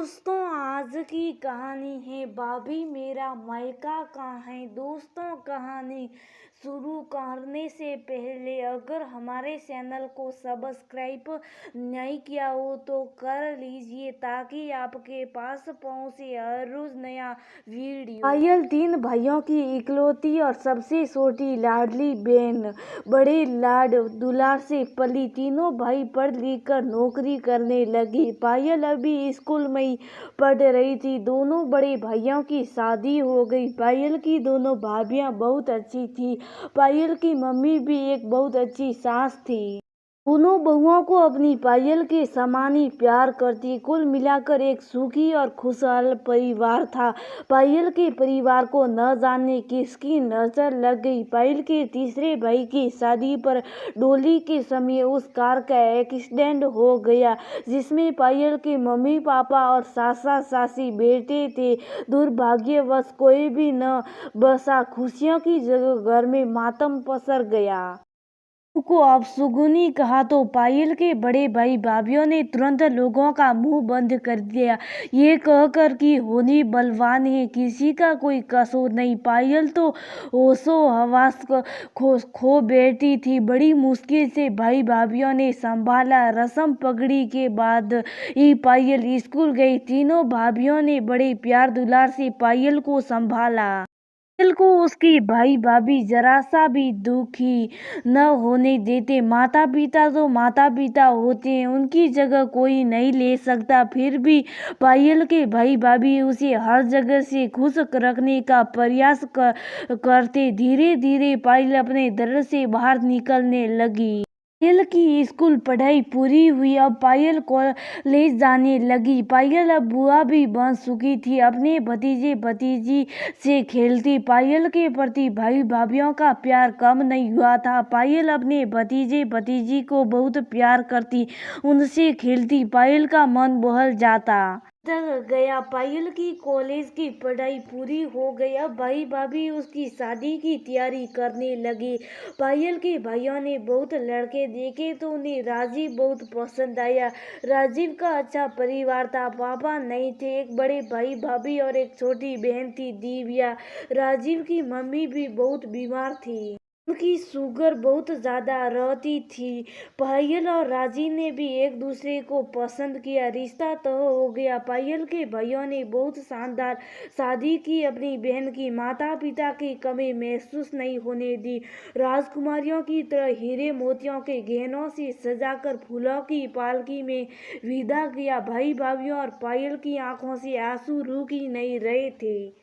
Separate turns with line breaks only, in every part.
दोस्तों आज की कहानी है भाभी मेरा मायका कहाँ है। दोस्तों कहानी शुरू करने से पहले अगर हमारे चैनल को सब्सक्राइब नहीं किया हो तो कर लीजिए ताकि आपके पास पहुंचे हर रोज नया वीडियो। पायल 3 भाइयों की इकलौती और सबसे छोटी लाडली बहन। बड़े लाड दुलार से पली तीनों भाई पढ़ लिख कर नौकरी करने लगे। पायल अभी स्कूल में ही पढ़ रही थी। दोनों बड़े भाइयों की शादी हो गई। पायल की दोनों भाभियां बहुत अच्छी थी। पायल की मम्मी भी एक बहुत अच्छी सास थी। दोनों बहुओं को अपनी पायल के समान ही प्यार करती। कुल मिलाकर एक सुखी और खुशहाल परिवार था। पायल के परिवार को न जाने किसकी नजर लग गई। पायल के तीसरे भाई की शादी पर डोली के समय उस कार का एक्सीडेंट हो गया जिसमें पायल के मम्मी पापा और सासा सासी बैठे थे। दुर्भाग्यवश कोई भी न बचा। खुशियों की जगह घर में मातम पसर गया। को अपशगुनी कहा तो पायल के बड़े भाई भाभीियों ने तुरंत लोगों का मुंह बंद कर दिया, ये कहकर कि होनी बलवान है, किसी का कोई कसूर नहीं। पायल तो होशो हवास खो बैठी थी। बड़ी मुश्किल से भाई भाभीियों ने संभाला। रस्म पगड़ी के बाद ही पायल स्कूल गई। तीनों भाभीियों ने बड़े प्यार दुलार से पायल को संभाला। पायल को उसकी भाई भाभी जरा सा भी दुखी न होने देते। माता पिता तो माता पिता होते हैं, उनकी जगह कोई नहीं ले सकता। फिर भी पायल के भाई भाभी उसे हर जगह से खुश रखने का प्रयास करते। धीरे धीरे पायल अपने दर से बाहर निकलने लगी। पायल की स्कूल पढ़ाई पूरी हुई। अब पायल कॉलेज जाने लगी। पायल अब बुआ भी बन चुकी थी। अपने भतीजे भतीजी से खेलती। पायल के प्रति भाई भाभीियों का प्यार कम नहीं हुआ था। पायल अपने भतीजे भतीजी को बहुत प्यार करती, उनसे खेलती। पायल का मन बहल जाता गया। पायल की कॉलेज की पढ़ाई पूरी हो गई। अब भाई भाभी उसकी शादी की तैयारी करने लगे। पायल के भाइयों ने बहुत लड़के देखे तो उन्हें राजीव बहुत पसंद आया। राजीव का अच्छा परिवार था। पापा नहीं थे, एक बड़े भाई भाभी और एक छोटी बहन थी दिव्या। राजीव की मम्मी भी बहुत बीमार थी, उनकी शुगर बहुत ज़्यादा रहती थी। पायल और राजीव ने भी एक दूसरे को पसंद किया, रिश्ता तय हो गया। पायल के भाइयों ने बहुत शानदार शादी की। अपनी बहन की माता पिता की कमी महसूस नहीं होने दी। राजकुमारियों की तरह हीरे मोतियों के गहनों से सजाकर फूलों की पालकी में विदा किया। भाई भाभीियों और पायल की आंखों से आंसू रुक ही नहीं रहे थे,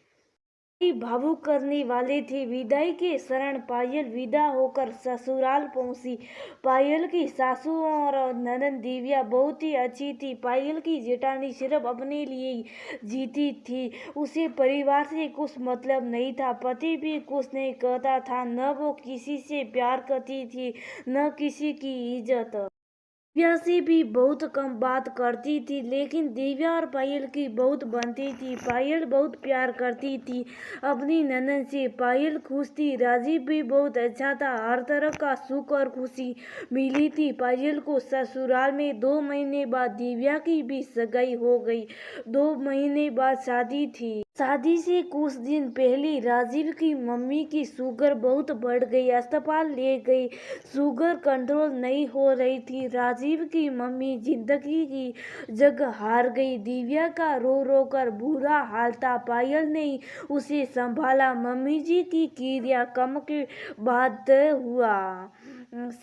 भावुक करने वाले थे। विदाई के क्षण पायल विदा होकर ससुराल पहुंची। पायल की सासू और ननद दिव्या बहुत ही अच्छी थी। पायल की जेठानी सिर्फ अपने लिए ही जीती थी, उसे परिवार से कुछ मतलब नहीं था। पति भी कुछ नहीं कहता था, न वो किसी से प्यार करती थी न किसी की इज्जत। दिव्या से भी बहुत कम बात करती थी, लेकिन दिव्या और पायल की बहुत बनती थी। पायल बहुत प्यार करती थी अपनी ननद से। पायल खुश थी। राजीव भी बहुत अच्छा था। हर तरह का सुख और खुशी मिली थी पायल को। ससुराल में 2 महीने बाद दिव्या की भी सगाई हो गई। 2 महीने बाद शादी थी। शादी से कुछ दिन पहले राजीव की मम्मी की शुगर बहुत बढ़ गई, अस्पताल ले गई। शुगर कंट्रोल नहीं हो रही थी। राजीव की मम्मी जिंदगी की जगह हार गई। दिव्या का रो रो कर बुरा हाल था। पायल ने उसे संभाला। मम्मी जी की क्रिया कम के बाद तय हुआ,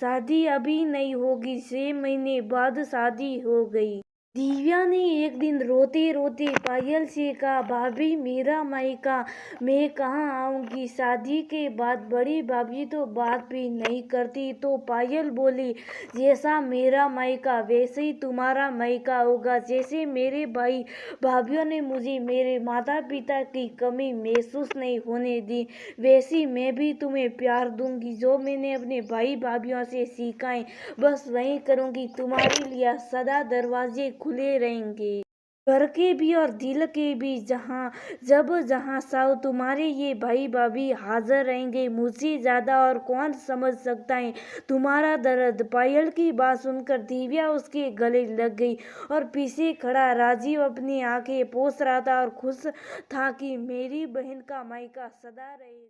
शादी अभी नहीं होगी। 6 महीने बाद शादी हो गई। दिव्या ने एक दिन रोते रोते पायल से कहा, भाभी मेरा मायका मैं कहाँ आऊँगी शादी के बाद। बड़ी भाभी तो बात भी नहीं करती। तो पायल बोली, जैसा मेरा मायका वैसे ही तुम्हारा मायका होगा। जैसे मेरे भाई भाभीियों ने मुझे मेरे माता पिता की कमी महसूस नहीं होने दी, वैसी मैं भी तुम्हें प्यार दूंगी। जो मैंने अपने भाई भाभीियों से सीखा है बस वही करूँगी। तुम्हारे लिए सदा दरवाजे खुले रहेंगे। घर के भी और दिल के भी, जहाँ जब जहाँ सब तुम्हारे ये भाई भाभी हाजिर रहेंगे। मुझसे ज्यादा और कौन समझ सकता है तुम्हारा दर्द। पायल की बात सुनकर दिव्या उसके गले लग गई और पीछे खड़ा राजीव अपनी आंखें पोंछ रहा था और खुश था कि मेरी बहन का मायका सदा रहेगा।